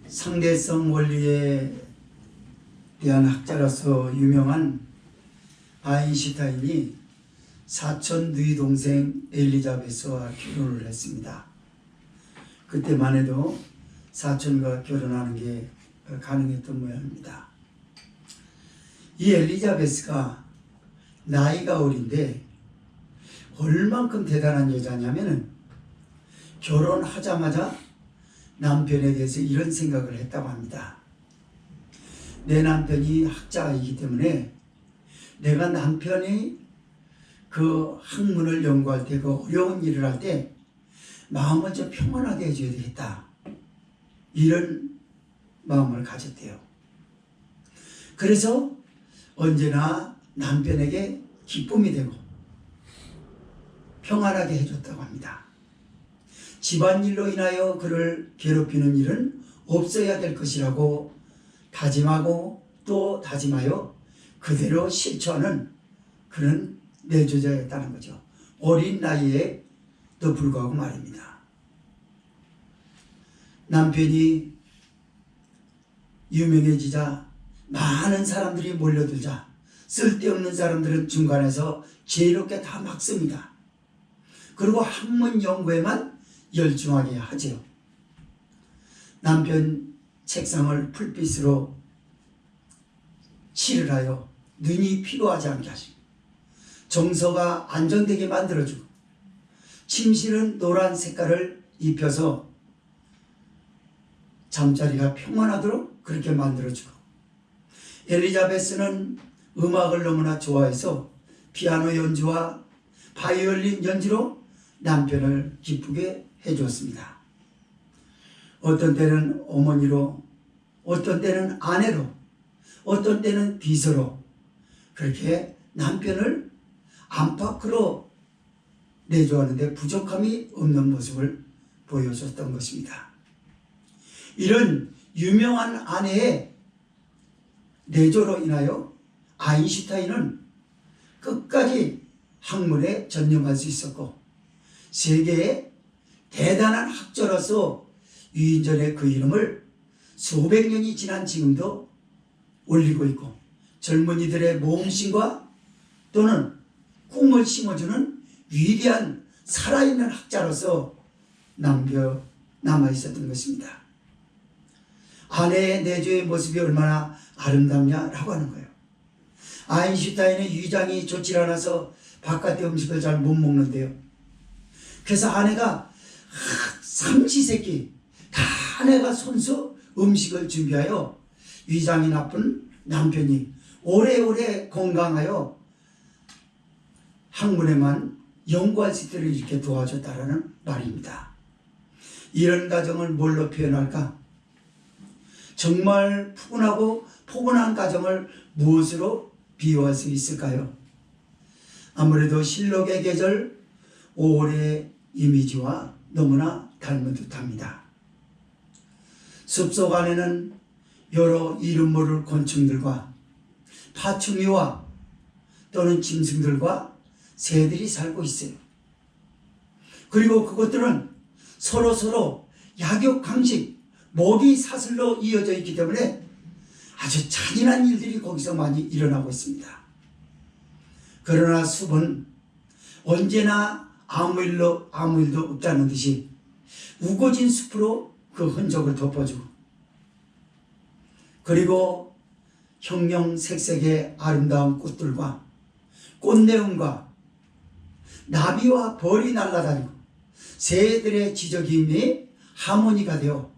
상대성 원리에 대한 학자로서 유명한 아인슈타인이 사촌 누이 동생 엘리자베스와 결혼을 했습니다. 그때만 해도 사촌과 결혼하는 게 가능했던 모양입니다. 이 엘리자베스가 나이가 어린데 얼만큼 대단한 여자냐면은 결혼하자마자 남편에 대해서 이런 생각을 했다고 합니다. 내 남편이 학자이기 때문에 내가 남편이 그 학문을 연구할 때, 그 어려운 일을 할 때 마음을 좀 평안하게 해줘야 되겠다, 이런 마음을 가졌대요. 그래서 언제나 남편에게 기쁨이 되고 평안하게 해줬다고 합니다. 집안일로 인하여 그를 괴롭히는 일은 없어야 될 것이라고 다짐하고 또 다짐하여 그대로 실천하는 그런 내조자였다는 거죠. 어린 나이에도 불구하고 말입니다. 남편이 유명해지자 많은 사람들이 몰려들자 쓸데없는 사람들은 중간에서 지혜롭게 다 막습니다. 그리고 학문 연구에만 열중하게 하지요. 남편 책상을 풀빛으로 칠을 하여 눈이 피로하지 않게 하시고, 정서가 안정되게 만들어주고, 침실은 노란 색깔을 입혀서 잠자리가 평안하도록 그렇게 만들어주고, 엘리자베스는 음악을 너무나 좋아해서 피아노 연주와 바이올린 연주로 남편을 기쁘게 해주었습니다. 어떤 때는 어머니로, 어떤 때는 아내로, 어떤 때는 비서로 그렇게 남편을 안팎으로 내조하는데 부족함이 없는 모습을 보여줬던 것입니다. 이런 유명한 아내의 내조로 인하여 아인슈타인은 끝까지 학문에 전념할 수 있었고, 세계의 대단한 학자로서 유인전의 그 이름을 수백 년이 지난 지금도 올리고 있고, 젊은이들의 모험심과 또는 꿈을 심어주는 위대한 살아있는 학자로서 남아 있었던 것입니다. 아내의 내조의 모습이 얼마나 아름답냐라고 하는 거예요. 아인슈타인의 위장이 좋지 않아서 바깥의 음식을 잘 못 먹는데요. 그래서 아내가 삼시세끼 다 아내가 손수 음식을 준비하여 위장이 나쁜 남편이 오래오래 건강하여 학문에만 연구할 수 있도록 이렇게 도와줬다라는 말입니다. 이런 가정을 뭘로 표현할까? 정말 푸근하고 포근한 가정을 무엇으로 비유할 수 있을까요? 아무래도 실록의 계절 5월의 이미지와 너무나 닮은 듯합니다. 숲속 안에는 여러 이름 모를 곤충들과 파충류와 또는 짐승들과 새들이 살고 있어요. 그리고 그것들은 서로 약육강식, 먹이 사슬로 이어져 있기 때문에 아주 잔인한 일들이 거기서 많이 일어나고 있습니다. 그러나 숲은 언제나 아무 일도 없다는 듯이 우거진 숲으로 그 흔적을 덮어주고, 그리고 형형색색의 아름다운 꽃들과 꽃내음과 나비와 벌이 날아다니고 새들의 지저귀임이 하모니가 되어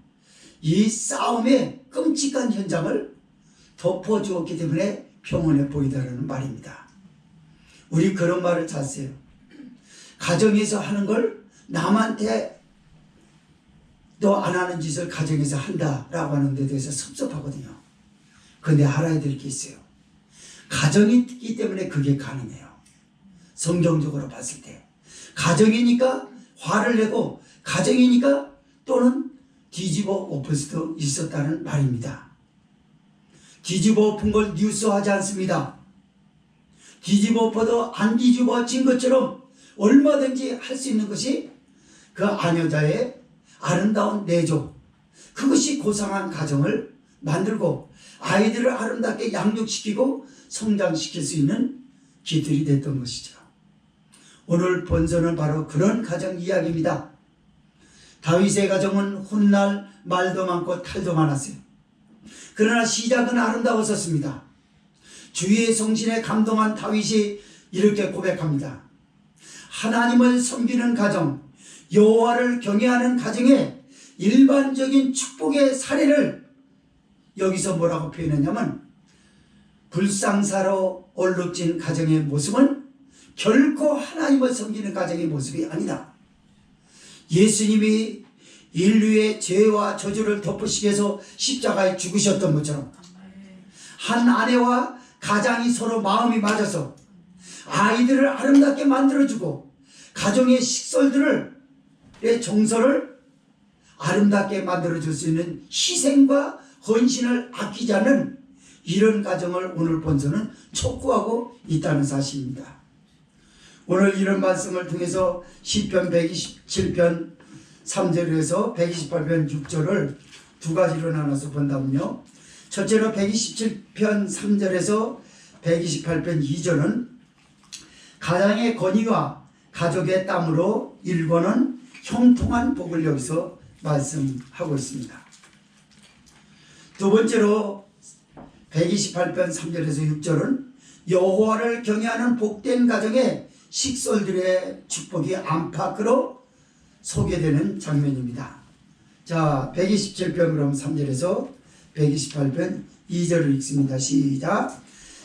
이 싸움의 끔찍한 현장을 덮어주었기 때문에 평온해 보이다라는 말입니다. 우리 그런 말을 잘 써요. 가정에서 하는 걸 남한테 너 안 하는 짓을 가정에서 한다라고 하는 데 대해서 섭섭하거든요. 그런데 알아야 될 게 있어요. 가정이 있기 때문에 그게 가능해요. 성경적으로 봤을 때 가정이니까 화를 내고, 가정이니까 또는 뒤집어 엎을 수도 있었다는 말입니다. 뒤집어 엎은 걸 뉴스화하지 않습니다. 뒤집어 엎어도 안 뒤집어진 것처럼 얼마든지 할 수 있는 것이 그 아녀자의 아름다운 내조, 그것이 고상한 가정을 만들고 아이들을 아름답게 양육시키고 성장시킬 수 있는 길들이 됐던 것이죠. 오늘 본서는 바로 그런 가정 이야기입니다. 다윗의 가정은 훗날 말도 많고 탈도 많았어요. 그러나 시작은 아름다웠었습니다. 주의 성신에 감동한 다윗이 이렇게 고백합니다. 하나님을 섬기는 가정, 여호와를 경외하는 가정의 일반적인 축복의 사례를 여기서 뭐라고 표현했냐면, 불상사로 얼룩진 가정의 모습은 결코 하나님을 섬기는 가정의 모습이 아니다. 예수님이 인류의 죄와 저주를 덮으시기 위해서 십자가에 죽으셨던 것처럼 한 아내와 가장이 서로 마음이 맞아서 아이들을 아름답게 만들어주고 가정의 식솔들의 정서를 아름답게 만들어줄 수 있는 희생과 헌신을 아끼지 않는 이런 가정을 오늘 본서는 촉구하고 있다는 사실입니다. 오늘 이런 말씀을 통해서 시편 127편 3절에서 128편 6절을 두 가지로 나눠서 본다면요. 첫째로 127편 3절에서 128편 2절은 가장의 건의와 가족의 땀으로 일궈는 형통한 복을 여기서 말씀하고 있습니다. 두 번째로 128편 3절에서 6절은 여호와를 경외하는 복된 가정의 식솔들의 축복이 안팎으로 소개되는 장면입니다. 자, 127편 그럼 3절에서 128편 2절을 읽습니다. 시작.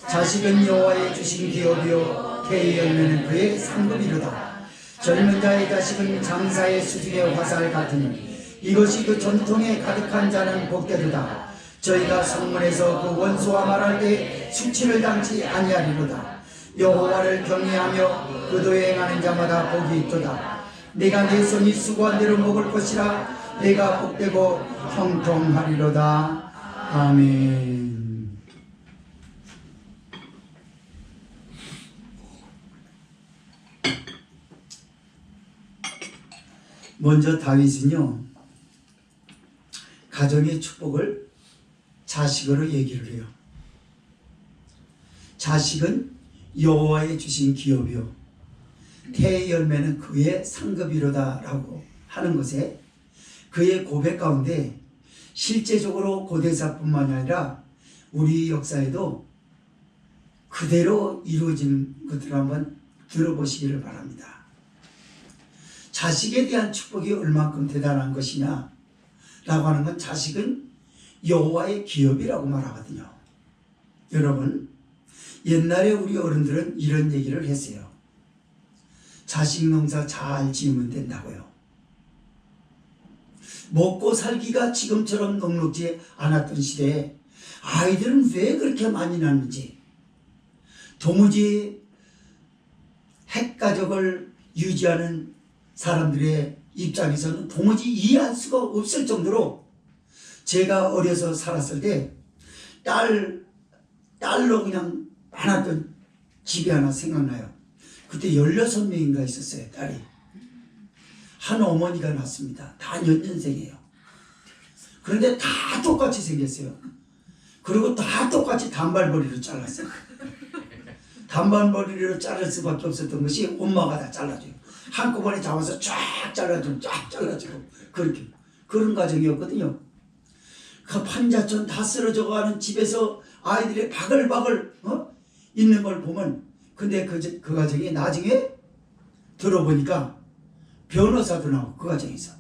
자식은 여호와의 주신 기업이요 태의 열매는 그의 상급이로다. 젊은 자의 자식은 장사의 수중의 화살 같으니 이것이 그 전통에 가득한 자는 복되도다. 저희가 성문에서 그 원수와 말할 때 수치를 당치 아니하리로다. 여호와를 경외하며 그도에 행하는 자마다 복이 있도다. 내가 내 손이 수고한 대로 먹을 것이라. 내가 복되고 형통하리로다. 아멘. 먼저 다윗은요, 가정의 축복을 자식으로 얘기를 해요. 자식은 여호와의 주신 기업이요 태의 열매는 그의 상급이로다 라고 하는 것에, 그의 고백 가운데 실제적으로 고대사뿐만 아니라 우리 역사에도 그대로 이루어진 것들을 한번 들어보시기를 바랍니다. 자식에 대한 축복이 얼만큼 대단한 것이냐 라고 하는 건, 자식은 여호와의 기업이라고 말하거든요. 여러분, 옛날에 우리 어른들은 이런 얘기를 했어요. 자식 농사 잘 지으면 된다고요. 먹고 살기가 지금처럼 넉넉지 않았던 시대에 아이들은 왜 그렇게 많이 낳는지, 도무지 핵가족을 유지하는 사람들의 입장에서는 도무지 이해할 수가 없을 정도로, 제가 어려서 살았을 때 딸로 그냥 많았던 집이 하나 생각나요. 그때 16명인가 있었어요, 딸이. 한 어머니가 낳습니다. 다 연년생이에요. 그런데 다 똑같이 생겼어요. 그리고 다 똑같이 단발머리로 잘랐어요. 단발머리로 자를 수밖에 없었던 것이 엄마가 다 잘라줘요. 한꺼번에 잡아서 쫙 잘라주고 그렇게, 그런 가정이었거든요. 그 판자촌 다 쓰러져 가는 집에서 아이들이 바글바글 있는 걸 보면, 근데 그 가정이 나중에 들어보니까 변호사도 나오고, 그 가정에서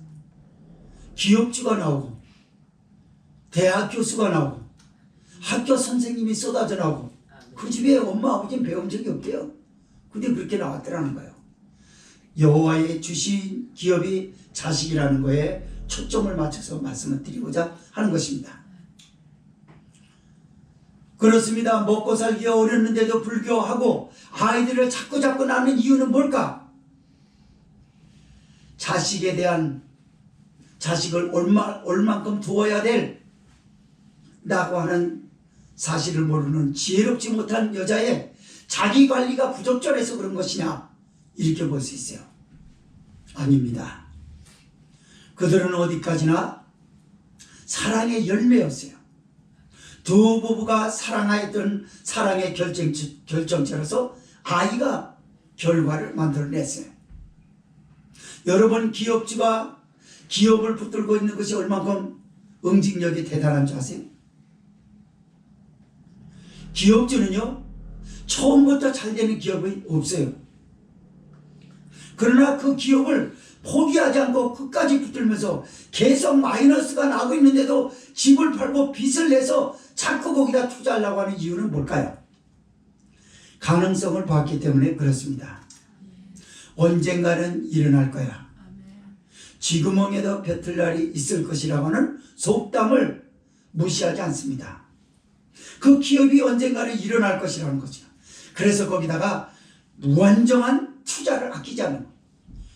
기업주가 나오고, 대학 교수가 나오고, 학교 선생님이 쏟아져 나오고, 그 집에 엄마 아버지는 배운 적이 없대요. 근데 그렇게 나왔더라는 거예요. 여호와의 주신 기업이 자식이라는 거에 초점을 맞춰서 말씀을 드리고자 하는 것입니다. 그렇습니다. 먹고 살기가 어렸는데도 불구하고 아이들을 자꾸 낳는 이유는 뭘까? 자식에 대한, 자식을 얼만큼 두어야 될 라고 하는 사실을 모르는 지혜롭지 못한 여자의 자기관리가 부적절해서 그런 것이냐, 이렇게 볼 수 있어요. 아닙니다. 그들은 어디까지나 사랑의 열매였어요. 두 부부가 사랑하였던 사랑의 결정체로서 아이가 결과를 만들어냈어요. 여러분, 기업주가 기업을 붙들고 있는 것이 얼만큼 응징력이 대단한 줄 아세요? 기업주는요, 처음부터 잘 되는 기업이 없어요. 그러나 그 기업을 포기하지 않고 끝까지 붙들면서 계속 마이너스가 나고 있는데도 집을 팔고 빚을 내서 자꾸 거기다 투자하려고 하는 이유는 뭘까요? 가능성을 봤기 때문에 그렇습니다. 언젠가는 일어날 거야. 지구멍에도 뱉을 날이 있을 것이라고는 속담을 무시하지 않습니다. 그 기업이 언젠가는 일어날 것이라는 거죠. 그래서 거기다가 무한정한 투자를 아끼지 않는 거예요.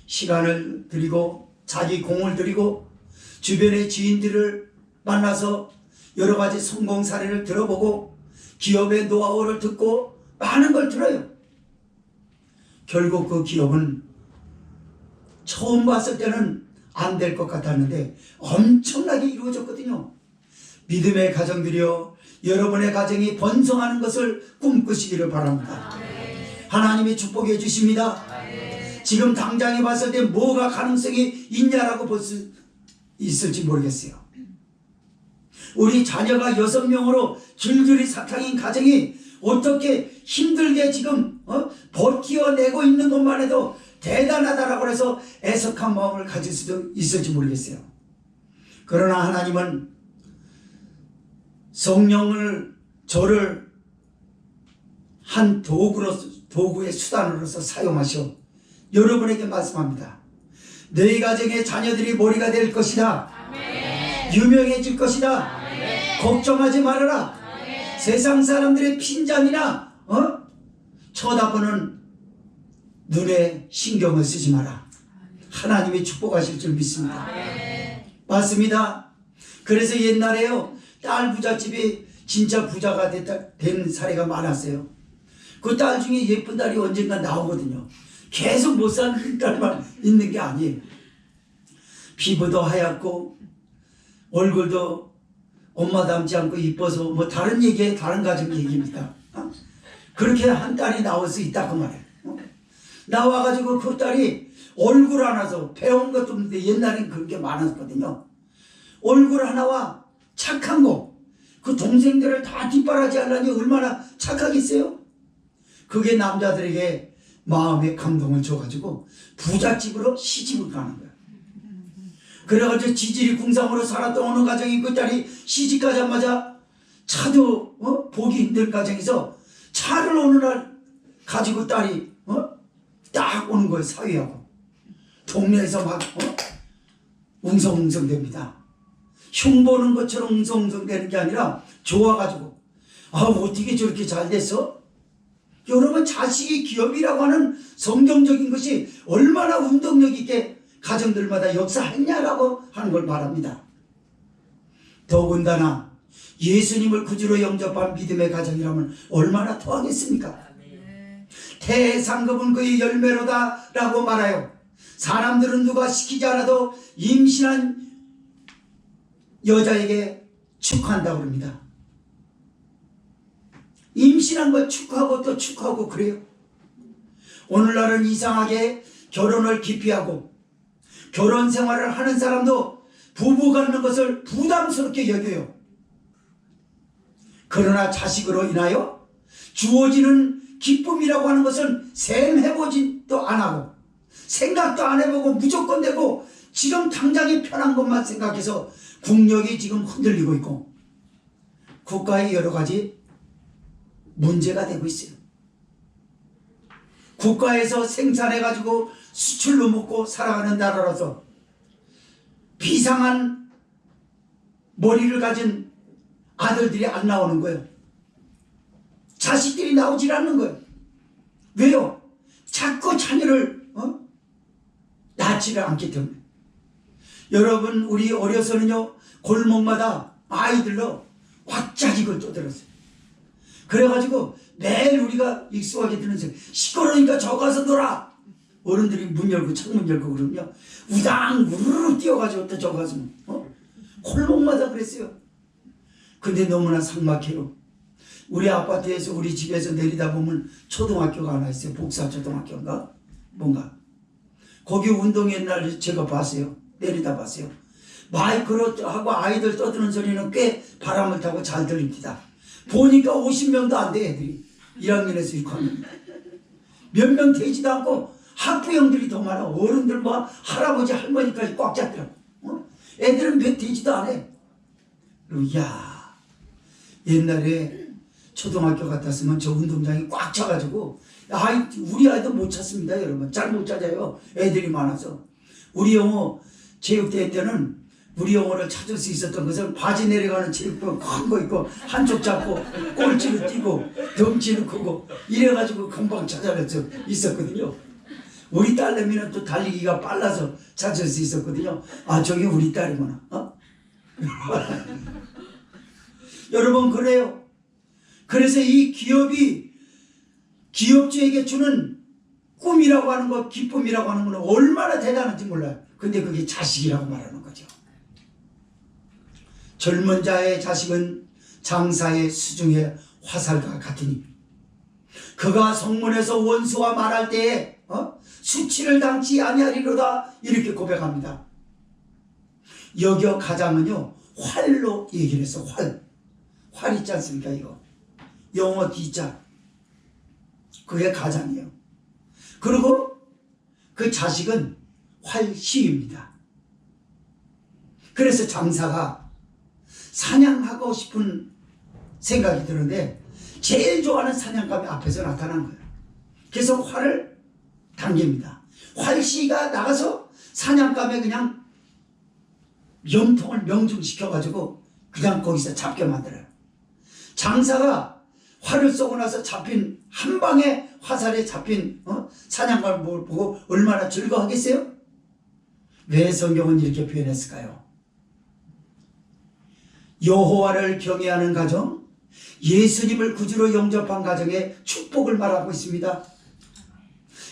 시간을 들이고 자기 공을 들이고 주변의 지인들을 만나서 여러 가지 성공 사례를 들어보고 기업의 노하우를 듣고 많은 걸 들어요. 결국 그 기업은 처음 봤을 때는 안 될 것 같았는데 엄청나게 이루어졌거든요. 믿음의 가정들이여, 여러분의 가정이 번성하는 것을 꿈꾸시기를 바랍니다. 하나님이 축복해 주십니다. 지금 당장에 봤을 때 뭐가 가능성이 있냐라고 볼 수 있을지 모르겠어요. 우리 자녀가 6명으로 줄줄이 사탕인 가정이 어떻게 힘들게 지금 버티어내고 있는 것만 해도 대단하다라고 해서 애석한 마음을 가질 수도 있을지 모르겠어요. 그러나 하나님은 성령을 저를 한 도구의 수단으로서 사용하셔 여러분에게 말씀합니다. 너희 가정의 자녀들이 머리가 될 것이다. 아멘. 유명해질 것이다. 아멘. 걱정하지 말아라. 아멘. 세상 사람들의 핀잔이나 쳐다보는 눈에 신경을 쓰지 마라. 하나님이 축복하실 줄 믿습니다. 아멘. 맞습니다. 그래서 옛날에요, 딸 부잣집이 진짜 부자가 된 사례가 많았어요. 그 딸 중에 예쁜 딸이 언젠가 나오거든요. 계속 못 사는 딸만 있는 게 아니에요. 피부도 하얗고 얼굴도 엄마 닮지 않고 이뻐서 뭐 다른 얘기에 다른 가정 얘기입니다. 그렇게 한 딸이 나와서 있다 그 말이에요. 나와가지고 그 딸이 얼굴 하나서 배운 것도 없는데 옛날엔 그런 게 많았거든요. 얼굴 하나와 착한 거, 그 동생들을 다 뒷바라지 하려니 얼마나 착하겠어요? 그게 남자들에게 마음의 감동을 줘가지고 부잣집으로 시집을 가는 거야. 그래가지고 지질이 궁상으로 살았던 어느 가정이 그 딸이 시집 가자마자 차도 보기 힘든 가정에서 차를 어느 날 가지고 딸이 딱 오는 거예요. 사위하고 동네에서 막 웅성웅성 됩니다. 흉보는 것처럼 웅성웅성 되는 게 아니라 좋아가지고 어떻게 저렇게 잘 됐어? 여러분, 자식이 기업이라고 하는 성경적인 것이 얼마나 운동력 있게 가정들마다 역사했냐라고 하는 걸 말합니다. 더군다나 예수님을 구주로 영접한 믿음의 가정이라면 얼마나 더하겠습니까? 태상급은 그의 열매로다 라고 말하여 사람들은 누가 시키지 않아도 임신한 여자에게 축하한다고 합니다. 임신한 걸 축하하고 또 축하하고 그래요. 오늘날은 이상하게 결혼을 기피하고 결혼 생활을 하는 사람도 부부 갖는 것을 부담스럽게 여겨요. 그러나 자식으로 인하여 주어지는 기쁨이라고 하는 것은 셈해보지도 안 하고 생각도 안 해보고 무조건 되고 지금 당장에 편한 것만 생각해서 국력이 지금 흔들리고 있고 국가의 여러 가지 문제가 되고 있어요. 국가에서 생산해가지고 수출로 먹고 살아가는 나라라서 비상한 머리를 가진 아들들이 안 나오는 거예요. 자식들이 나오질 않는 거예요. 왜요? 자꾸 자녀를 낳지를 않기 때문에. 여러분, 우리 어려서는요, 골목마다 아이들로 왁자지껄 떠들었어요. 그래가지고 매일 우리가 익숙하게 듣는 소리, 시끄러우니까 저 가서 놀아. 어른들이 문 열고 창문 열고 그러면요, 우당 우르르 뛰어가지고 또 저 가서 골목마다 그랬어요. 근데 너무나 삭막해요. 우리 아파트에서 우리 집에서 내리다 보면 초등학교가 하나 있어요. 복사초등학교인가 뭔가. 거기 운동 옛날 제가 봤어요. 내리다 봤어요. 마이크로 하고 아이들 떠드는 소리는 꽤 바람을 타고 잘 들립니다. 보니까 50명도 안 돼 애들이. 1학년에서 6학년. 몇 명 되지도 않고 학부형들이 더 많아. 어른들 뭐 할아버지 할머니까지 꽉 잡더라고. 애들은 몇 되지도 않아. 그리고 야 옛날에 초등학교 같았으면 저 운동장이 꽉 차가지고 우리 아이도 못 찾습니다. 여러분 잘 못 찾아요. 애들이 많아서. 우리 영어 체육대회 때는 우리 영어를 찾을 수 있었던 것은 바지 내려가는 체육복 큰 거 입고 한쪽 잡고 꼴찌로 뛰고 덩치는 크고 이래가지고 금방 찾아낼 수 있었거든요. 우리 딸내미는 또 달리기가 빨라서 찾을 수 있었거든요. 아 저게 우리 딸이구나. 여러분 그래요. 그래서 이 기업이 기업주에게 주는 꿈이라고 하는 것, 기쁨이라고 하는 건 얼마나 대단한지 몰라요. 근데 그게 자식이라고 말하는 거죠. 젊은 자의 자식은 장사의 수중의 화살과 같으니 그가 성문에서 원수와 말할 때에 수치를 당치 아니하리로다 이렇게 고백합니다. 여기어 가장은요 활로 얘기를 해서 활 있지 않습니까? 이거 영어 D자 그게 가장이에요. 그리고 그 자식은 활시입니다. 그래서 장사가 사냥하고 싶은 생각이 드는데 제일 좋아하는 사냥감이 앞에서 나타난 거예요. 그래서 활을 당깁니다. 활시가 나가서 사냥감에 그냥 염통을 명중시켜가지고 그냥 거기서 잡게 만들어요. 장사가 활을 쏘고 나서 잡힌 한 방에 화살에 잡힌 사냥감을 보고 얼마나 즐거워하겠어요? 왜 성경은 이렇게 표현했을까요? 여호와를 경외하는 가정, 예수님을 구주로 영접한 가정의 축복을 말하고 있습니다.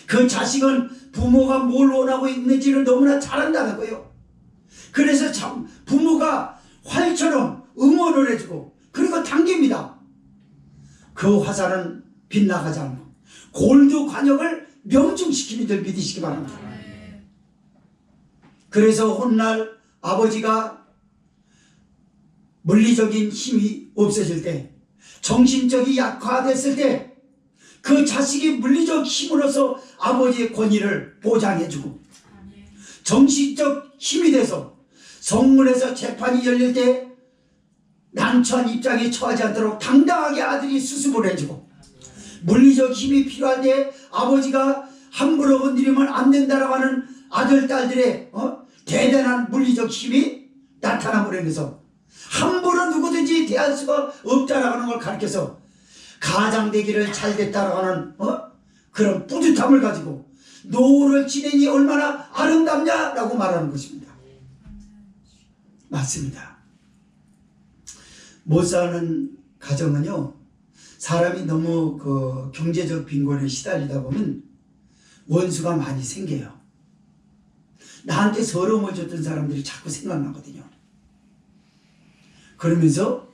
그 자식은 부모가 뭘 원하고 있는지를 너무나 잘 안다는 거예요. 그래서 참 부모가 활처럼 응원을 해주고 그리고 당깁니다. 그 화살은 빗나가지 않고 골두 관역을 명중시키는 줄 믿으시기 바랍니다. 그래서 훗날 아버지가 물리적인 힘이 없어질 때, 정신적이 약화됐을 때 그 자식이 물리적 힘으로서 아버지의 권위를 보장해주고 정신적 힘이 돼서 성문에서 재판이 열릴 때 난처한 입장에 처하지 않도록 당당하게 아들이 수습을 해주고 물리적 힘이 필요할 때 아버지가 함부로 건드리면 안 된다라고 하는 아들 딸들의 대단한 물리적 힘이 나타남으로 인해서 함부로 누구든지 대할 수가 없다라고 하는 걸 가르쳐서 가장되기를 잘 됐다라고 하는 그런 뿌듯함을 가지고 노후를 지내니 얼마나 아름답냐라고 말하는 것입니다. 맞습니다. 못 사는 가정은요 사람이 너무 그 경제적 빈곤에 시달리다 보면 원수가 많이 생겨요. 나한테 서러움을 줬던 사람들이 자꾸 생각나거든요. 그러면서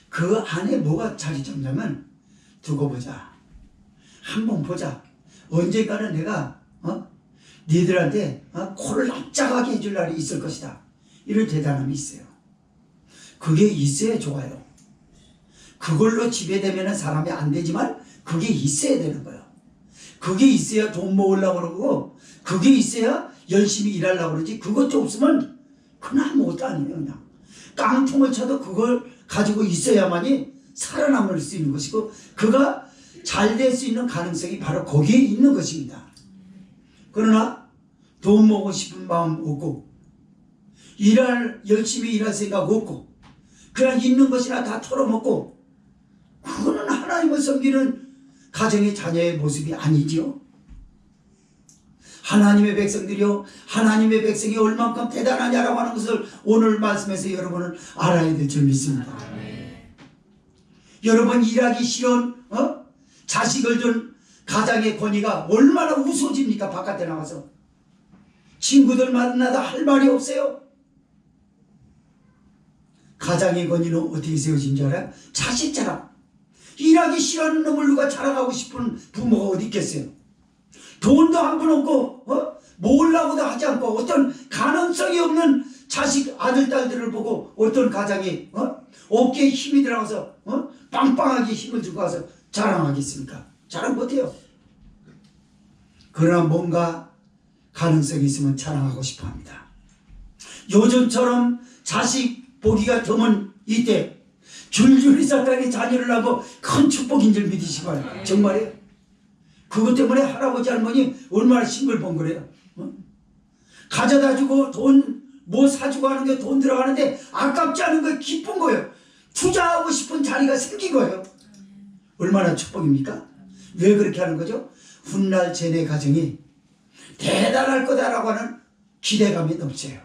그 안에 뭐가 자리 잡냐면 두고 보자. 한번 보자. 언젠가는 내가 니들한테 코를 납작하게 해줄 날이 있을 것이다. 이런 대단함이 있어요. 그게 있어야 좋아요. 그걸로 지배되면 사람이 안 되지만 그게 있어야 되는 거예요. 그게 있어야 돈 모으려고 그러고 그게 있어야 열심히 일하려고 그러지 그것도 없으면 그건 아무것도 아니에요. 그냥 깡통을 쳐도 그걸 가지고 있어야만이 살아남을 수 있는 것이고 그가 잘 될 수 있는 가능성이 바로 거기에 있는 것입니다. 그러나 돈 모으고 싶은 마음 없고 열심히 일할 생각 없고 그냥 있는 것이나 다 털어먹고 그거는 하나님을 섬기는 가정의 자녀의 모습이 아니지요. 하나님의 백성들이요 하나님의 백성이 얼만큼 대단하냐라고 하는 것을 오늘 말씀에서 여러분은 알아야 될 줄 믿습니다. 여러분 일하기 싫은 자식을 둔 가장의 권위가 얼마나 우스워집니까? 바깥에 나가서 친구들 만나다 할 말이 없어요. 가장의 권위는 어떻게 세워진 줄 알아요? 자식 자랑. 일하기 싫어하는 놈을 누가 자랑하고 싶은 부모가 어디 있겠어요? 돈도 한 푼 없고 모으려고도 하지 않고 어떤 가능성이 없는 자식 아들 딸들을 보고 어떤 가장이 어깨에 힘이 들어가서 빵빵하게 힘을 주고 와서 자랑하겠습니까? 자랑 못해요. 그러나 뭔가 가능성이 있으면 자랑하고 싶어합니다. 요즘처럼 자식 보기가 드문 이때 줄줄이 사탄이 자녀를 낳고 큰 축복인 줄 믿으시고요. 정말이에요. 그것 때문에 할아버지 할머니 얼마나 싱글벙글해요. 가져다 주고 돈 뭐 사주고 하는데 돈 들어가는데 아깝지 않은 거 기쁜 거예요. 투자하고 싶은 자리가 생긴 거예요. 얼마나 축복입니까? 왜 그렇게 하는 거죠? 훗날 쟤네 가정이 대단할 거다라고 하는 기대감이 넘쳐요.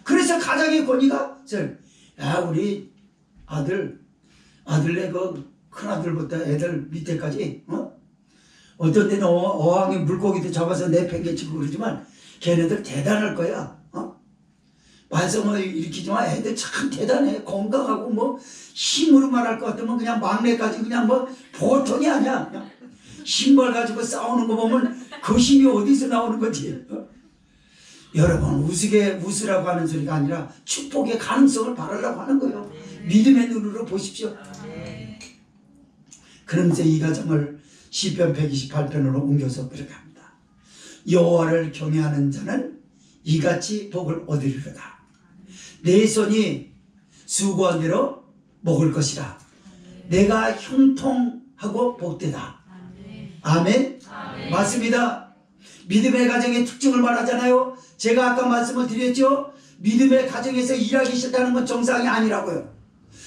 그래서 가장의 권위가 야 우리 아들네 그 큰아들부터 애들 밑에까지 어떤 데는 어항에 물고기도 잡아서 내팽개치고 그러지만 걔네들 대단할 거야. 말썽을 일으키지만 애들 참 대단해. 건강하고 뭐 힘으로 말할 것 같으면 그냥 막내까지 그냥 뭐 보통이 아니야. 그냥 신발 가지고 싸우는 거 보면 그 힘이 어디서 나오는 거지. 여러분 웃으라고 하는 소리가 아니라 축복의 가능성을 바라려고 하는 거예요. 믿음의 눈으로 보십시오. 그러면서 이 가정을 시편 128편으로 옮겨서 그렇게 합니다. 여호와를 경외하는 자는 이같이 복을 얻으리로다. 내 손이 수고한 대로 먹을 것이라. 내가 형통하고 복되다. 아멘. 맞습니다. 믿음의 가정의 특징을 말하잖아요. 제가 아까 말씀을 드렸죠. 믿음의 가정에서 일하기 싫다는 건 정상이 아니라고요.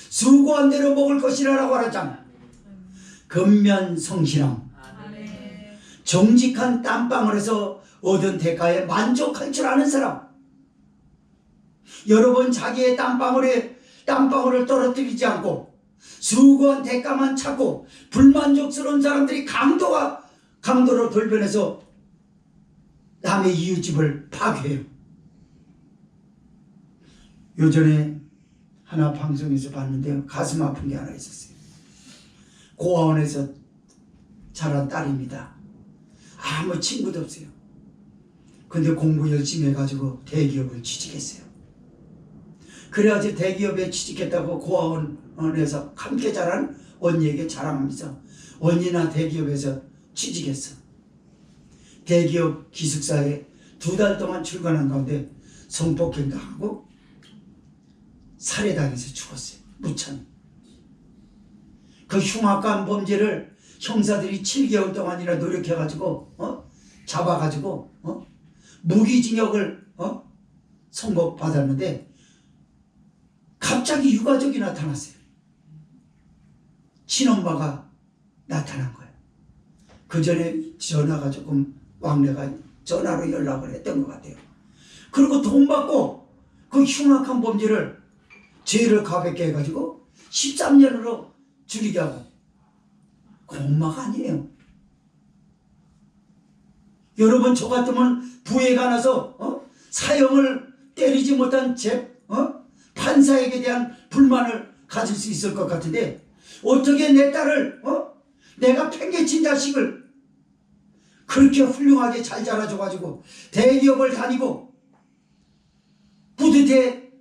수고한 대로 먹을 것이라고 하잖아요. 근면성실함, 정직한 땀방울 에서 얻은 대가에 만족할 줄 아는 사람. 여러분 자기의 땀방울을 떨어뜨리지 않고 수고한 대가만 찾고 불만족스러운 사람들이 강도로 돌변해서 남의 이웃집을 파괴해요. 요전에 하나 방송에서 봤는데요. 가슴 아픈 게 하나 있었어요. 고아원에서 자란 딸입니다. 아무 친구도 없어요. 근데 공부 열심히 해가지고 대기업을 취직했어요. 그래가지고 대기업에 취직했다고 고아원에서 함께 자란 언니에게 자랑하면서 언니나 대기업에서 취직했어. 대기업 기숙사에 2달 동안 출근한 가운데 성폭행 당하고 살해당해서 죽었어요. 무참히. 그 흉악한 범죄를 형사들이 7개월 동안이나 노력해가지고 잡아가지고 무기징역을 선고받았는데 갑자기 유가족이 나타났어요. 친엄마가 나타난 거예요. 그 전에 전화가 조금 왕래가 전화로 연락을 했던 것 같아요. 그리고 돈 받고 그 흉악한 범죄를 죄를 가볍게 해가지고 13년으로 줄이게 하고 그 엄마가 아니에요. 여러분 저 같으면 부해가 나서 사형을 때리지 못한 판사에게 대한 불만을 가질 수 있을 것 같은데 어떻게 내 딸을 내가 팽개친 자식을 그렇게 훌륭하게 잘 자라줘가지고 대기업을 다니고 뿌듯해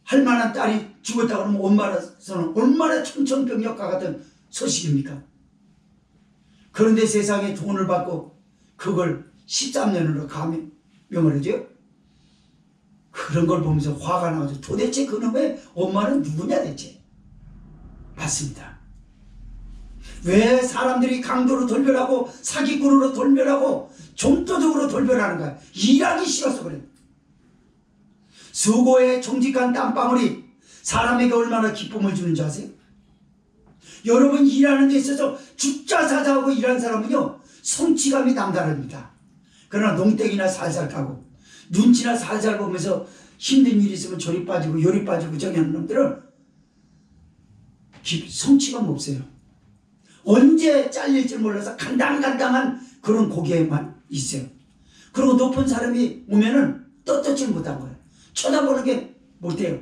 할 만한 딸이 죽었다고 하면 엄마로서는 얼마나 청천벽력과 같은 소식입니까? 그런데 세상에 돈을 받고 그걸 13년으로 감형을 해줘요? 그런 걸 보면서 화가 나가지고 도대체 그놈의 엄마는 누구냐 대체? 맞습니다. 왜 사람들이 강도로 돌변하고 사기꾼으로 돌변하고 좀도둑으로 돌변하는가? 일하기 싫어서 그래요. 수고의 정직한 땀방울이 사람에게 얼마나 기쁨을 주는지 아세요? 여러분 일하는 데 있어서 죽자 사자하고 일하는 사람은요 성취감이 남다릅니다. 그러나 농땡이나 살살 까고 눈치나 살살 보면서 힘든 일이 있으면 저리 빠지고 요리 빠지고 저기 하는 놈들은 성취감 없어요. 언제 잘릴지 몰라서 간당간당한 그런 고개만 있어요. 그리고 높은 사람이 오면은 떳떳지 못한 거예요. 쳐다보는 게 못해요.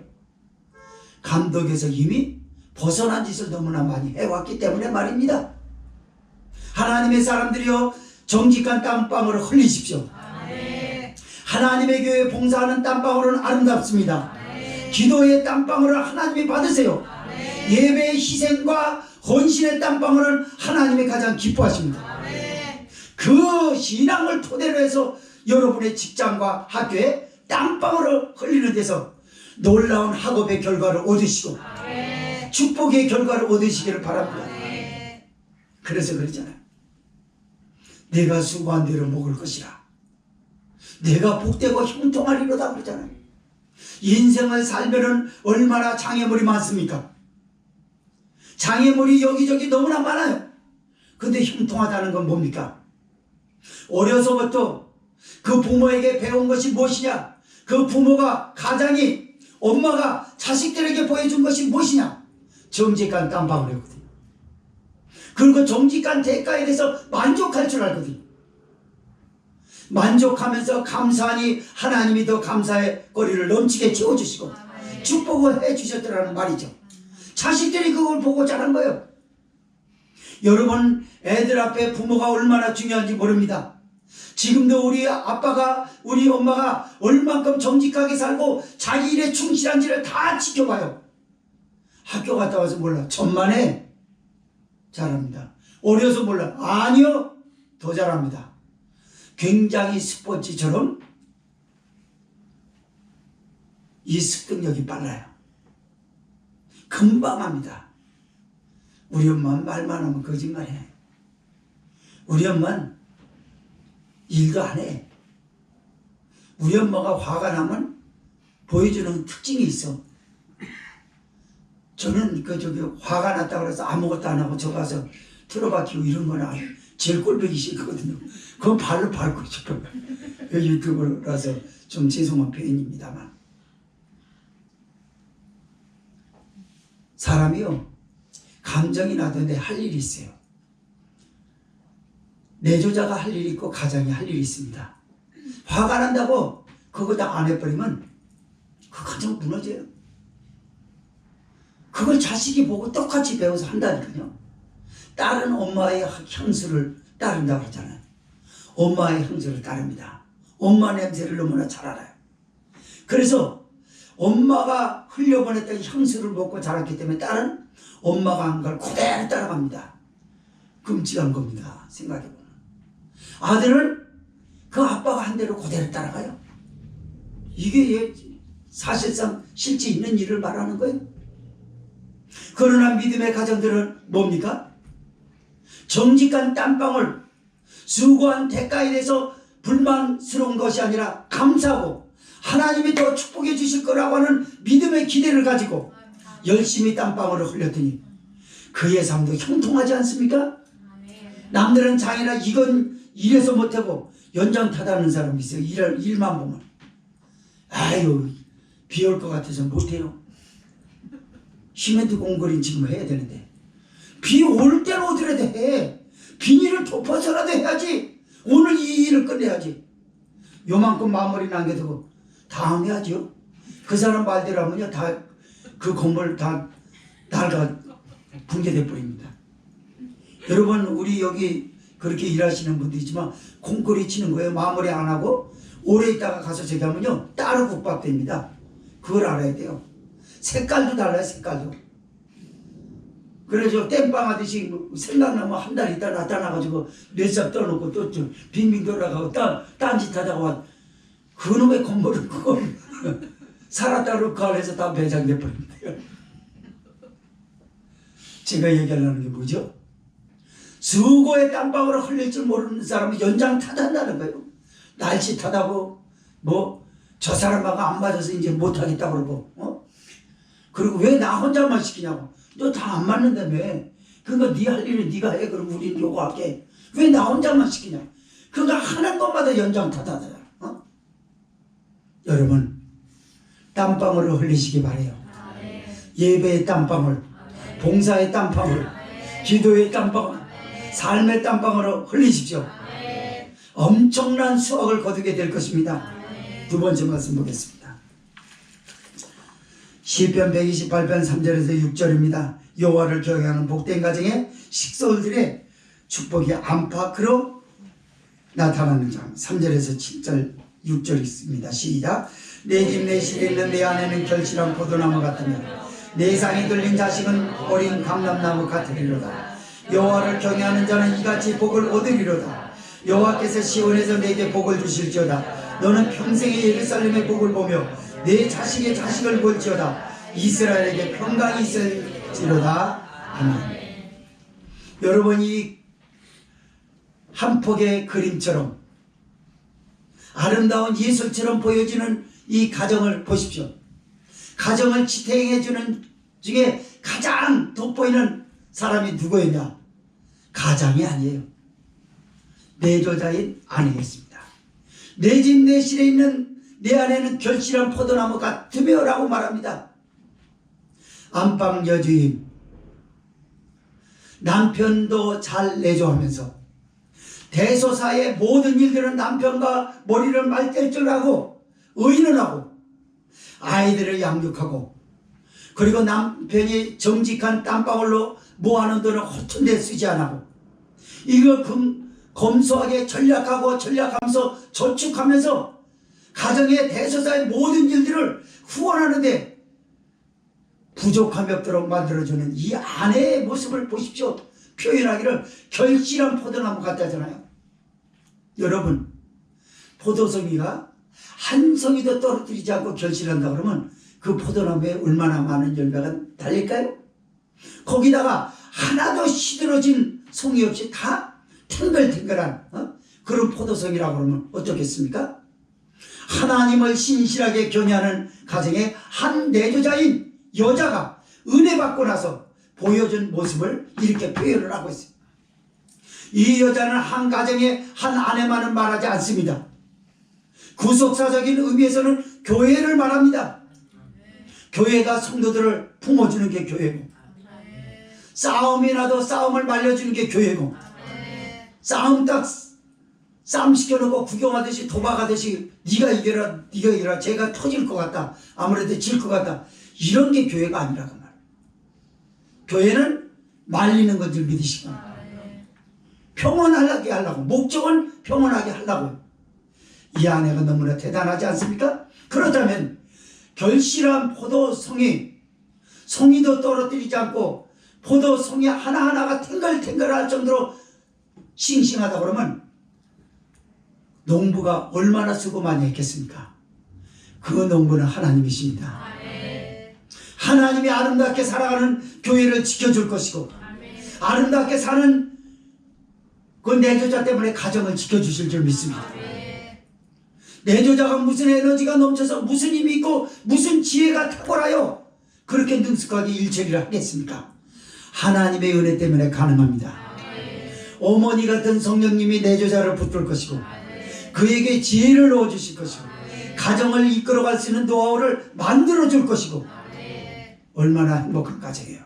감독에서 이미 벗어난 짓을 너무나 많이 해왔기 때문에 말입니다. 하나님의 사람들이여, 정직한 땀방울을 흘리십시오. 하나님의 교회 봉사하는 땀방울은 아름답습니다. 기도의 땀방울을 하나님이 받으세요. 예배의 희생과 헌신의 땀방울은 하나님이 가장 기뻐하십니다. 그 신앙을 토대로 해서 여러분의 직장과 학교에 땀방울을 흘리는 데서 놀라운 학업의 결과를 얻으시고 축복의 결과를 얻으시기를 바랍니다. 그래서 그러잖아요. 내가 수고한 대로 먹을 것이라. 내가 복되고 형통하리로다 그러잖아요. 인생을 살면은 얼마나 장애물이 많습니까? 장애물이 여기저기 너무나 많아요. 근데 형통하다는 건 뭡니까? 어려서부터 그 부모에게 배운 것이 무엇이냐? 그 부모가, 가장이, 엄마가 자식들에게 보여준 것이 무엇이냐? 정직한 땀방울이거든요. 그리고 정직한 대가에 대해서 만족할 줄 알거든요. 만족하면서 감사하니 하나님이 더 감사의 거리를 넘치게 채워주시고 축복을 해주셨더라는 말이죠. 자식들이 그걸 보고 자란 거예요. 여러분, 애들 앞에 부모가 얼마나 중요한지 모릅니다. 지금도 우리 아빠가, 우리 엄마가 얼만큼 정직하게 살고 자기 일에 충실한지를 다 지켜봐요. 학교 갔다 와서 몰라. 천만에 잘합니다. 어려서 몰라. 아니요, 더 잘합니다. 굉장히 스포츠처럼 이 습득력이 빨라요. 금방 합니다. 우리 엄마는 말만 하면 거짓말해. 우리 엄마는 일도 안 해. 우리 엄마가 화가 나면 보여주는 특징이 있어. 저는 화가 났다고 해서 아무것도 안 하고 저 가서 틀어박히고 이런 거는 제일 꼴보기 싫거든요. 그건 발로 밟고 싶어요. 유튜브라서 좀 죄송한 표현입니다만. 사람이요, 감정이 나던데 할 일이 있어요. 내조자가 할 일이 있고 가장이 할 일이 있습니다. 화가 난다고 그거 다 안 해버리면 그 가정 무너져요. 그걸 자식이 보고 똑같이 배워서 한다니까요. 딸은 엄마의 향수를 따른다고 그러잖아요. 엄마의 향수를 따릅니다. 엄마 냄새를 너무나 잘 알아요. 그래서 엄마가 흘려보냈던 향수를 먹고 자랐기 때문에 딸은 엄마가 한 걸 그대로 따라갑니다. 끔찍한 겁니다. 생각해보면. 아들은 그 아빠가 한 대로 그대로 따라가요. 이게 사실상 실제 있는 일을 말하는 거예요. 그러나 믿음의 가정들은 뭡니까? 정직한 땀방울, 수고한 대가에 대해서 불만스러운 것이 아니라 감사하고 하나님이 더 축복해 주실 거라고 하는 믿음의 기대를 가지고 열심히 땀방울을 흘렸더니 그의 삶도 형통하지 않습니까? 남들은 장애나 이건 이래서 못하고 연장타다는 사람이 있어요. 일만 보면. 아유, 비 올 것 같아서 못해요. 시멘트 공거리는 지금 해야 되는데 비 올 때는 어디라도 해. 비닐을 덮어서라도 해야지. 오늘 이 일을 끝내야지. 요만큼 마무리 남겨두고 다음 해야죠. 그 사람 말대로 하면요, 다 그 건물 다 낡아 붕괴돼 버립니다. 여러분, 우리 여기 그렇게 일하시는 분도 있지만 콩고리 치는 거예요. 마무리 안 하고 오래 있다가 가서 저기 하면요, 따로 국밥됩니다. 그걸 알아야 돼요. 색깔도 달라요. 색깔도. 그래서 땜빵 하듯이 생각나면 한 달 있다 나타나가지고 뇌삽 떠놓고 또 빙빙 돌아가고 딴짓 하다가 그놈의 건물을 그거 살았다고 그 안에서 다 배장돼 버립니다. 제가 얘기하려는 게 뭐죠? 수고의 땀방울을 흘릴 줄 모르는 사람은 연장 타단다는 거예요. 날씨 타다고 저 사람하고 안 맞아서 이제 못하겠다 그러고 그리고 왜 나 혼자만 시키냐고. 너 다 안 맞는다며. 그러니까 네 할 일은 네가 해. 그럼 우리는 요거 할게. 왜 나 혼자만 시키냐. 그러니까 하는 것마다 연장 타다더라. 여러분, 땀방울을 흘리시기 바래요. 예배의 땀방울, 봉사의 땀방울, 기도의 땀방울, 삶의 땀방울을 흘리십시오. 엄청난 수확을 거두게 될 것입니다. 두 번째 말씀 보겠습니다. 시편 128편 3절에서 6절입니다. 여호와를 경외하는 복된 가정에 식솔들의 축복이 안팎으로 나타나는 점. 3절에서 7절 6절 있습니다. 시작. 내 집 내 실에 있는 내 안에는 결실한 포도나무 같으며 내 상에 들린 자식은 어린 감람나무 같으리로다. 여호와를 경외하는 자는 이같이 복을 얻으리로다. 여호와께서 시온에서 내게 복을 주실지어다. 너는 평생의 예루살렘의 복을 보며 내 자식의 자식을 볼지어다. 이스라엘에게 평강이 있을지로다. 아멘. 여러분이 한 폭의 그림처럼 아름다운 예술처럼 보여지는 이 가정을 보십시오. 가정을 지탱해주는 중에 가장 돋보이는 사람이 누구였냐? 가장이 아니에요. 내조자인 아내였습니다. 내 집 내 실에 있는 내 안에는 결실한 포도나무 같으며 라고 말합니다. 안방 여주인 남편도 잘 내조하면서 대소사의 모든 일들은 남편과 머리를 맞댈 줄 알고 의인을 하고 아이들을 양육하고 그리고 남편이 정직한 땀방울로 모아놓은 돈을 허튼 데 쓰지 않고 이걸 검소하게 전략하면서 저축하면서 가정의 대소사의 모든 일들을 후원하는데 부족함이 없도록 만들어주는 이 아내의 모습을 보십시오. 표현하기를 결실한 포도나무 같다잖아요. 여러분, 포도송이가 한 송이도 떨어뜨리지 않고 결실한다 그러면 그 포도나무에 얼마나 많은 열매가 달릴까요? 거기다가 하나도 시들어진 송이 없이 다 탱글탱글한 그런 포도송이라고 그러면 어떻겠습니까? 하나님을 신실하게 경외하는 가정의 한 내조자인 여자가 은혜 받고 나서 보여준 모습을 이렇게 표현을 하고 있어요. 이 여자는 한 가정의 한 아내만은 말하지 않습니다. 구속사적인 의미에서는 교회를 말합니다. 교회가 성도들을 품어주는 게 교회고, 싸움이 나도 싸움을 말려주는 게 교회고, 싸움 시켜놓고 구경하듯이 도박하듯이 네가 이겨라 제가 터질 것 같다, 아무래도 질 것 같다, 이런 게 교회가 아니라고 말이에요. 교회는 말리는 것을 믿으시고 평온하게 하려고, 목적은 평온하게 하려고. 이 아내가 너무나 대단하지 않습니까? 그렇다면 결실한 송이도 떨어뜨리지 않고 포도송이 하나하나가 탱글탱글할 정도로 싱싱하다 그러면 농부가 얼마나 수고 많이 했겠습니까? 그 농부는 하나님이십니다. 하나님이 아름답게 살아가는 교회를 지켜줄 것이고, 아름답게 사는 그 내조자 때문에 가정을 지켜주실 줄 믿습니다. 내조자가 무슨 에너지가 넘쳐서 무슨 힘이 있고 무슨 지혜가 탁월하여 그렇게 능숙하게 일처리를 하겠습니까? 하나님의 은혜 때문에 가능합니다. 어머니 같은 성령님이 내조자를 붙들 것이고 그에게 지혜를 넣어주실 것이고 가정을 이끌어갈 수 있는 노하우를 만들어줄 것이고, 얼마나 행복한 가정이에요.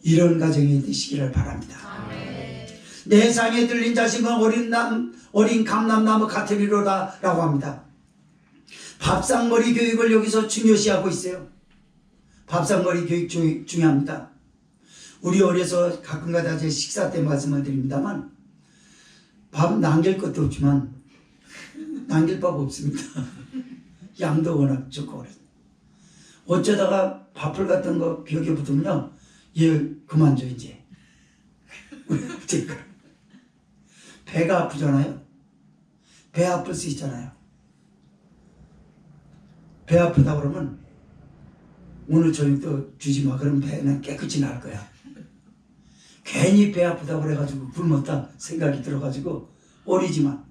이런 가정이 되시기를 바랍니다. 내 상에 들린 자식은 어린 감람나무 같으리로다 라고 합니다. 밥상머리 교육을 여기서 중요시하고 있어요. 밥상머리 교육 중요합니다. 우리 어려서 가끔가다 제 식사 때 말씀을 드립니다만, 밥 남길 것도 없지만 남길 밥 없습니다. 양도 워낙 좋고 그래서 어쩌다가 밥풀 같은 거 벽에 붙으면요, 얘 그만둬 이제. 배가 아프잖아요. 배 아플 수 있잖아요. 배 아프다 그러면 오늘 저녁도 주지 마. 그럼 배는 깨끗이 날 거야. 괜히 배 아프다 그래가지고 굶었다 생각이 들어가지고 어리지만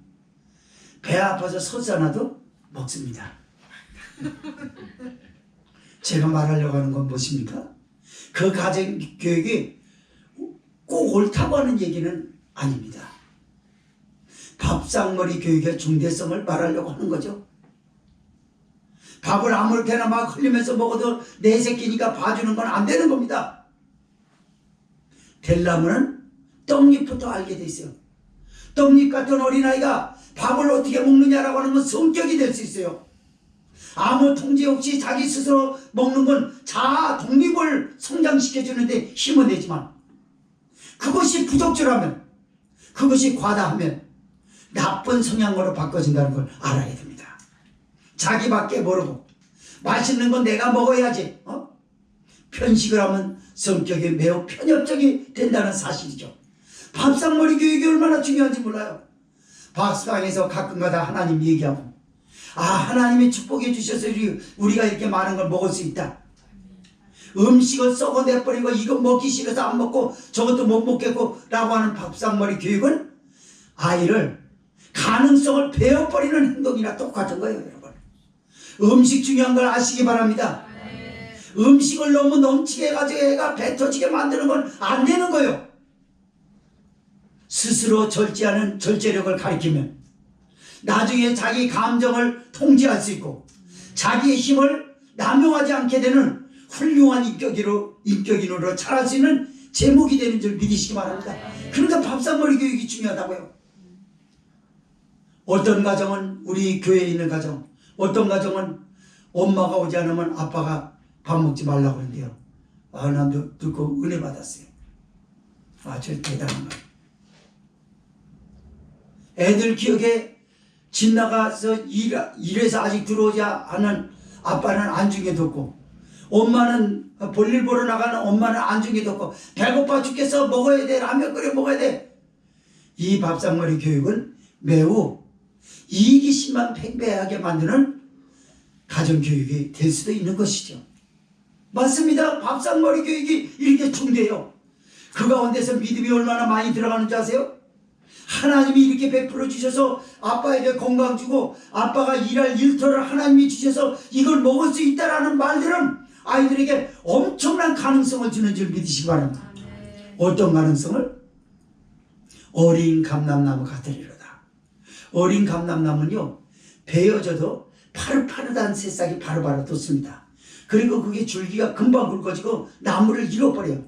배 아파서 섰잖아도 먹습니다. 제가 말하려고 하는 건 무엇입니까? 그 가정 교육이 꼭 옳다고 하는 얘기는 아닙니다. 밥상머리 교육의 중대성을 말하려고 하는 거죠. 밥을 아무렇게나 막 흘리면서 먹어도 내 새끼니까 봐주는 건 안 되는 겁니다. 되려면 떡잎부터 알게 돼 있어요. 떡잎 같은 어린아이가 밥을 어떻게 먹느냐라고 하는 건 성격이 될 수 있어요. 아무 통제 없이 자기 스스로 먹는 건 자아 독립을 성장시켜주는데 힘은 되지만 그것이 부적절하면, 그것이 과다하면 나쁜 성향으로 바꿔진다는 걸 알아야 됩니다. 자기밖에 모르고 맛있는 건 내가 먹어야지 편식을 하면 성격이 매우 편협적이 된다는 사실이죠. 밥상머리 교육이 얼마나 중요한지 몰라요. 밥상에서 가끔가다 하나님 얘기하고, 하나님이 축복해 주셔서 우리가 이렇게 많은 걸 먹을 수 있다. 음식을 썩어내버리고 이거 먹기 싫어서 안 먹고 저것도 못 먹겠고 라고 하는 밥상머리 교육은 아이를 가능성을 베어버리는 행동이나 똑같은 거예요. 여러분, 음식 중요한 걸 아시기 바랍니다. 음식을 너무 넘치게 해가지고 애가 배 터지게 만드는 건 안 되는 거예요. 스스로 절제하는 절제력을 가리키면 나중에 자기 감정을 통제할 수 있고 자기의 힘을 남용하지 않게 되는 훌륭한 인격인으로 자랄 수 있는 제목이 되는 줄 믿으시기 바랍니다. 그러니까 밥상머리 교육이 중요하다고요. 어떤 가정은, 우리 교회에 있는 가정, 어떤 가정은 엄마가 오지 않으면 아빠가 밥 먹지 말라고 하는데요. 나 듣고 은혜 받았어요. 저 대단한 거예요. 애들 기억에 집 나가서 일해서 아직 들어오지 않은 아빠는 안중에 뒀고, 엄마는 볼일 보러 나가는 엄마는 안중에 뒀고, 배고파 죽겠어, 먹어야 돼, 라면 끓여 먹어야 돼. 이 밥상머리 교육은 매우 이기심만 팽배하게 만드는 가정교육이 될 수도 있는 것이죠. 맞습니다. 밥상머리 교육이 이렇게 중대해요. 그 가운데서 믿음이 얼마나 많이 들어가는 줄 아세요? 하나님이 이렇게 베풀어 주셔서 아빠에게 건강 주고 아빠가 일할 일터를 하나님이 주셔서 이걸 먹을 수 있다라는 말들은 아이들에게 엄청난 가능성을 주는 줄 믿으시기 바랍니다. 어떤 가능성을? 어린 감람나무 같으리로다. 어린 감람나무는요, 베어져도 파릇파릇한 새싹이 바로바로 돋습니다. 그리고 그게 줄기가 금방 굵어지고 나무를 잃어버려요.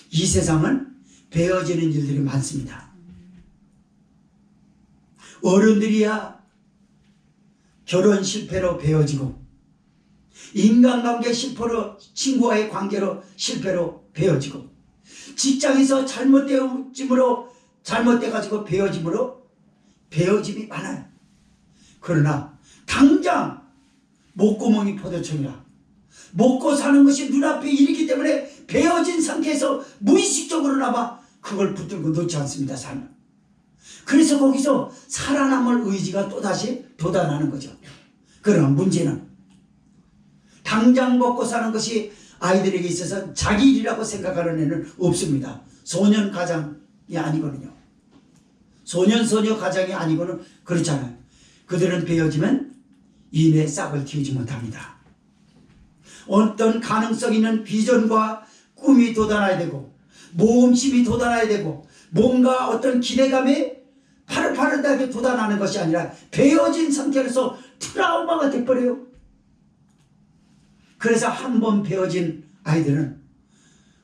이 세상은 베어지는 일들이 많습니다. 어른들이야 결혼 실패로 베어지고, 인간관계 실패로, 친구와의 관계로 실패로 베어지고, 직장에서 잘못돼가지고 베어짐으로 베어짐이 많아요. 그러나 당장 목구멍이 포도청이라 먹고 사는 것이 눈앞에 있기 때문에 베어진 상태에서 무의식적으로나마 그걸 붙들고 놓지 않습니다. 삶을. 그래서 거기서 살아남을 의지가 또다시 돋아나는 거죠. 그러나 문제는 당장 먹고 사는 것이 아이들에게 있어서 자기 일이라고 생각하는 애는 없습니다. 소년 가장이 아니거든요. 소년 소녀 가장이 아니고는 그렇잖아요. 그들은 베어지면 이내 싹을 틔우지 못합니다. 어떤 가능성 있는 비전과 꿈이 돋아나야 되고, 모험심이 돋아나야 되고, 뭔가 어떤 기대감이 파릇파릇하게 돋아나는 것이 아니라 베어진 상태에서 트라우마가 돼버려요. 그래서 한번 베어진 아이들은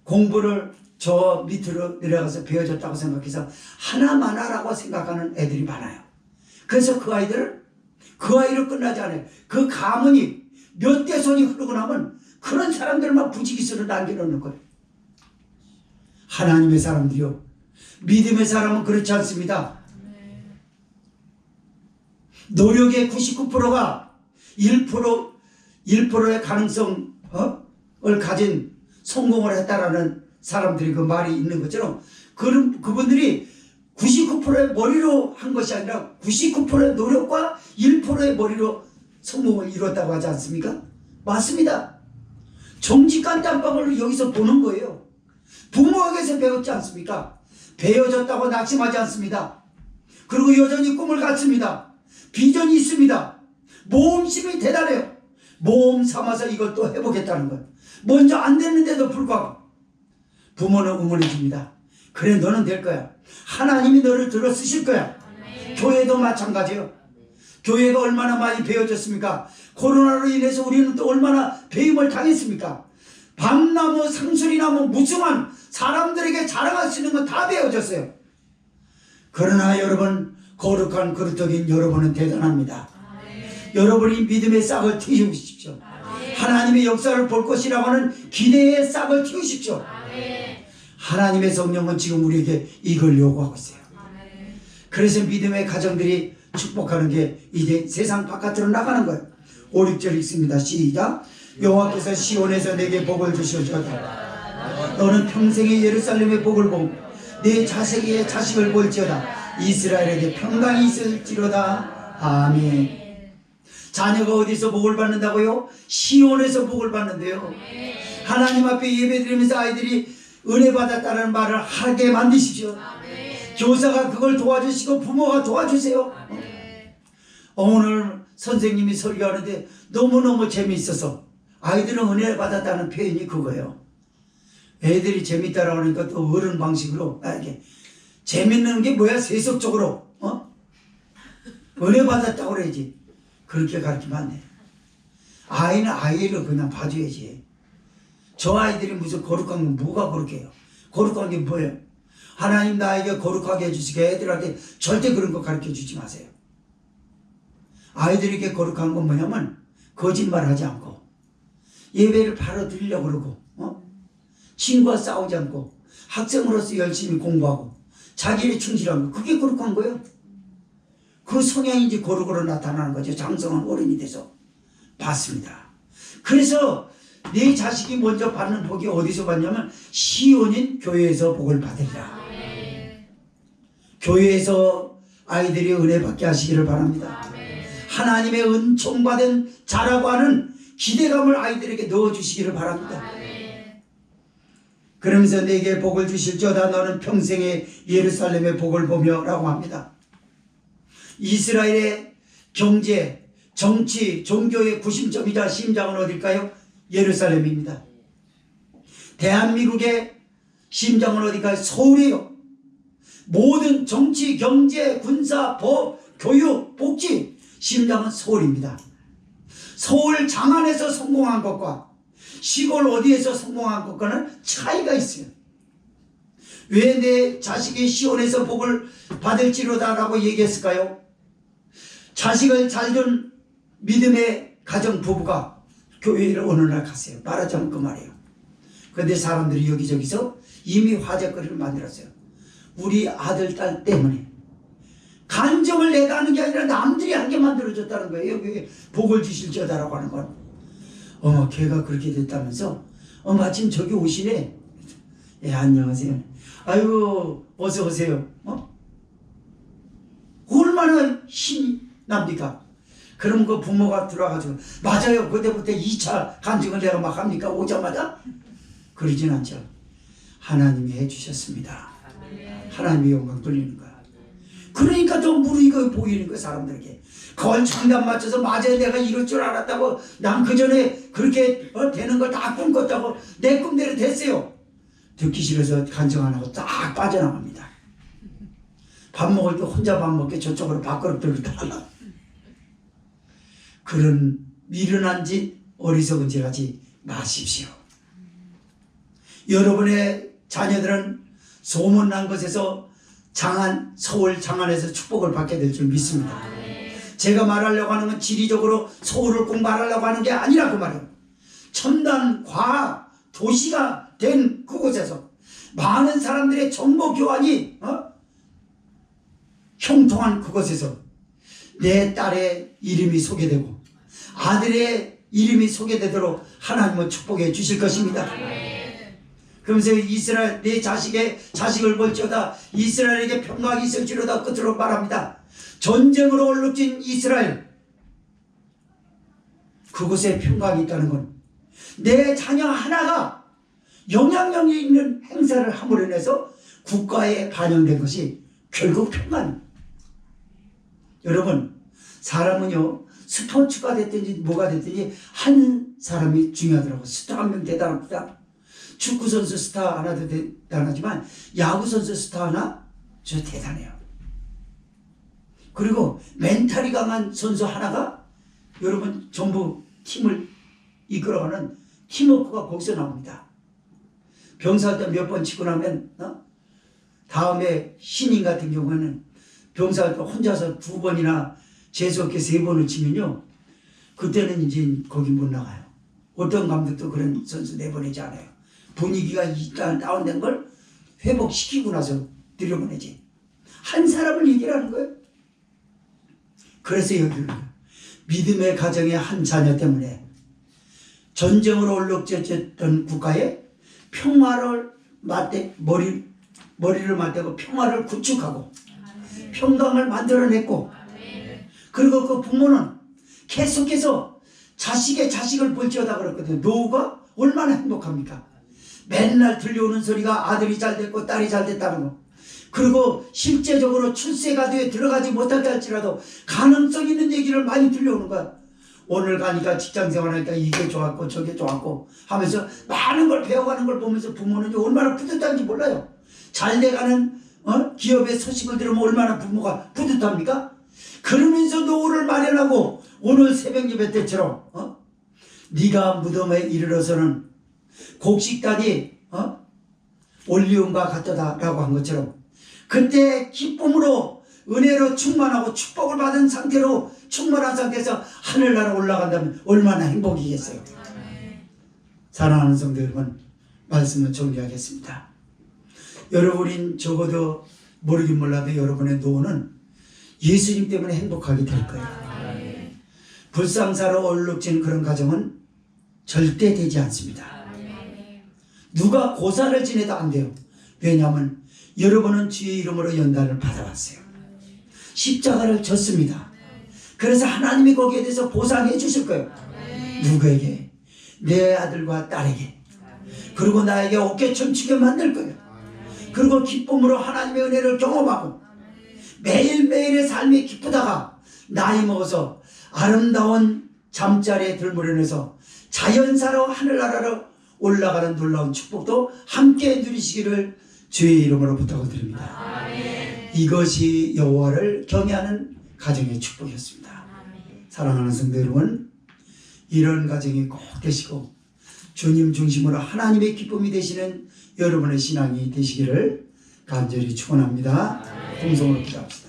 공부를 저 밑으로 내려가서 베어졌다고 생각해서 하나만하라고 생각하는 애들이 많아요. 그래서 그 아이로 끝나지 않아요. 그 가문이 몇 대손이 흐르고 나면 그런 사람들만 부지기수를 남겨놓는 거예요. 하나님의 사람들이요, 믿음의 사람은 그렇지 않습니다. 노력의 99%가 1%의 가능성을 가진 성공을 했다라는 사람들이 그 말이 있는 것처럼, 그분들이 99%의 머리로 한 것이 아니라 99%의 노력과 1%의 머리로 성공을 이뤘다고 하지 않습니까? 맞습니다. 정직한 땀방울을 여기서 보는 거예요. 부모에게서 배웠지 않습니까? 베어졌다고 낙심하지 않습니다. 그리고 여전히 꿈을 갖습니다. 비전이 있습니다. 모험심이 대단해요. 모험 삼아서 이걸 또 해보겠다는 거예요. 먼저 안 됐는데도 불구하고 부모는 응원해 줍니다. 그래, 너는 될 거야. 하나님이 너를 들어 쓰실 거야. 교회도 마찬가지예요. 교회가 얼마나 많이 베어졌습니까? 코로나로 인해서 우리는 또 얼마나 배임을 당했습니까? 밤나무, 상수리나무, 무수한 사람들에게 자랑할 수 있는 건 다 베어졌어요. 그러나 여러분, 거룩한 그릇덕인 여러분은 대단합니다. 여러분이 믿음의 싹을 틔우십시오. 하나님의 역사를 볼 것이라고 하는 기대의 싹을 틔우십시오. 하나님의 성령은 지금 우리에게 이걸 요구하고 있어요. 그래서 믿음의 가정들이 축복하는 게 이제 세상 바깥으로 나가는 거예요. 5, 6절 읽습니다. 시작. 여호와께서 시온에서 내게 복을 주시오다. 너는 평생의 예루살렘의 복을 보고 내 자식의 자식을 볼지어다. 이스라엘에게 평강이 있을지로다. 아멘. 자녀가 어디서 복을 받는다고요? 시온에서 복을 받는데요. 하나님 앞에 예배드리면서 아이들이 은혜 받았다는 말을 하게 만드십시오. 교사가 그걸 도와주시고 부모가 도와주세요. 오늘 선생님이 설교하는데 너무너무 재미있어서 아이들은 은혜 받았다는 표현이 그거예요. 애들이 재밌다라고 하니까 또 어른 방식으로 이게 재밌는 게 뭐야? 세속적으로 은혜 받았다고 그래야지. 그렇게 가르치면 안 돼. 아이는 아이를 그냥 봐줘야지. 저 아이들이 무슨 거룩한 건 뭐가 거룩해요? 거룩한 게 뭐예요? 하나님 나에게 거룩하게 해주시게 애들한테 절대 그런 거 가르쳐 주지 마세요. 아이들에게 거룩한 건 뭐냐면 거짓말하지 않고 예배를 바로 드리려고 그러고 친구와 싸우지 않고 학생으로서 열심히 공부하고 자기를 충실한 거, 그게 거룩한 거예요. 그 성향이 이제 거룩으로 나타나는 거죠. 장성한 어른이 돼서 받습니다. 그래서 내 자식이 먼저 받는 복이 어디서 받냐면 시온인 교회에서 복을 받으리라. 교회에서 아이들이 은혜 받게 하시기를 바랍니다. 하나님의 은총 받은 자라고 하는 기대감을 아이들에게 넣어주시기를 바랍니다. 그러면서 내게 복을 주실지어다. 너는 평생의 예루살렘의 복을 보며 라고 합니다. 이스라엘의 경제, 정치, 종교의 구심점이자 심장은 어딜까요? 예루살렘입니다. 대한민국의 심장은 어딜까요? 서울이에요. 모든 정치, 경제, 군사, 법, 교육, 복지 심장은 서울입니다. 서울 장안에서 성공한 것과 시골 어디에서 성공한 것과는 차이가 있어요. 왜 내 자식이 시온에서 복을 받을지로다 라고 얘기했을까요? 자식을 잘 둔 믿음의 가정 부부가 교회를 어느 날 갔어요. 말하자면 그 말이에요. 그런데 사람들이 여기저기서 이미 화제거리를 만들었어요. 우리 아들, 딸 때문에 간정을 내가 하는 게 아니라 남들이 하게 만들어줬다는 거예요. 여기 복을 주실지어다라고 하는 건. 걔가 그렇게 됐다면서 마침 저기 오시네. 예, 안녕하세요. 아이고 어서 오세요. 얼마나 힘이 납니까? 그럼 그 부모가 들어와가지고 맞아요. 그때부터 2차 간증을 내가 막 합니까? 오자마자? 그러진 않죠. 하나님이 해주셨습니다. 하나님의 영광 돌리는 거야. 그러니까 좀 무리가 보이는 거야 사람들에게. 그걸 장단 맞춰서 맞아요. 내가 이럴 줄 알았다고. 난 그 전에 그렇게 되는 걸 다 꿈꿨다고 내 꿈대로 됐어요. 듣기 싫어서 간증 안 하고 딱 빠져나갑니다. 밥 먹을 때 혼자 밥 먹게 저쪽으로 밥그릇들을 달라. 그런 미련한 짓, 어리석은 짓 하지 마십시오. 여러분의 자녀들은 소문난 것에서 서울 장안에서 축복을 받게 될 줄 믿습니다. 제가 말하려고 하는 건 지리적으로 서울을 꼭 말하려고 하는 게 아니라 그 말이에요. 첨단 과학 도시가 된 그곳에서 많은 사람들의 정보 교환이 형통한 그곳에서 내 딸의 이름이 소개되고 아들의 이름이 소개되도록 하나님은 축복해 주실 것입니다. 그러면서 이스라엘 내 자식을 볼지어다. 이스라엘에게 평강이 있을지로다. 끝으로 말합니다. 전쟁으로 얼룩진 이스라엘, 그곳에 평강이 있다는 건 내 자녀 하나가 영향력이 있는 행사를 함으로 인해서 국가에 반영된 것이 결국 평강. 여러분, 사람은요 스포츠가 됐든지 뭐가 됐든지 한 사람이 중요하더라고. 스타 한 명 대단합니다. 축구선수 스타 하나도 대단하지만 야구선수 스타 하나 저 대단해요. 그리고 멘탈이 강한 선수 하나가 여러분 전부 팀을 이끌어가는 팀워크가 거기서 나옵니다. 병사할 때 몇 번 치고 나면 다음에 신인 같은 경우에는 병사할 때 혼자서 2번이나 재수없게 3번을 치면요 그때는 이제 거기 못 나가요. 어떤 감독도 그런 선수 내보내지 않아요. 분위기가 일단 다운된 걸 회복시키고 나서 들여보내지. 한 사람을 얘기하는 거예요. 그래서 여기 믿음의 가정의 한 자녀 때문에 전쟁으로 얼룩졌던 국가에 평화를 머리를 맞대고 평화를 구축하고 평강을 만들어냈고, 그리고 그 부모는 계속해서 자식의 자식을 볼지어다 그랬거든요. 노후가 얼마나 행복합니까? 맨날 들려오는 소리가 아들이 잘 됐고 딸이 잘 됐다는 거. 그리고 실제적으로 출세가도에 들어가지 못하게 할지라도 가능성 있는 얘기를 많이 들려오는 거야. 오늘 가니까 직장생활하니까 이게 좋았고 저게 좋았고 하면서 많은 걸 배워가는 걸 보면서 부모는 얼마나 뿌듯한지 몰라요. 잘 돼가는 기업의 소식을 들으면 얼마나 부모가 뿌듯합니까? 그러면서 노후를 마련하고 오늘 새벽 예배 때처럼 네가 무덤에 이르러서는 곡식단이 올리움과 같다라고 한 것처럼 그때 기쁨으로 은혜로 충만하고 축복을 받은 상태로 충만한 상태에서 하늘나라 올라간다면 얼마나 행복이겠어요. 사랑하는 성도 여러분, 말씀을 정리하겠습니다. 여러분이 적어도 모르긴 몰라도 여러분의 노후는 예수님 때문에 행복하게 될 거예요. 불상사로 얼룩진 그런 가정은 절대 되지 않습니다. 누가 고사를 지내도 안 돼요. 왜냐하면 여러분은 주의 이름으로 연단을 받아왔어요. 십자가를 졌습니다. 그래서 하나님이 거기에 대해서 보상해 주실 거예요. 누구에게? 내 아들과 딸에게. 그리고 나에게 어깨 춤추게 만들 거예요. 그리고 기쁨으로 하나님의 은혜를 경험하고 매일매일의 삶이 기쁘다가 나이 먹어서 아름다운 잠자리에 들무려내서 자연사로 하늘나라로 올라가는 놀라운 축복도 함께 누리시기를 주의 이름으로 부탁드립니다. 이것이 여호와를 경외하는 가정의 축복이었습니다. 사랑하는 성도 여러분, 이런 가정이 꼭 되시고 주님 중심으로 하나님의 기쁨이 되시는 여러분의 신앙이 되시기를 간절히 축원합니다. 동성으로 기도합시다.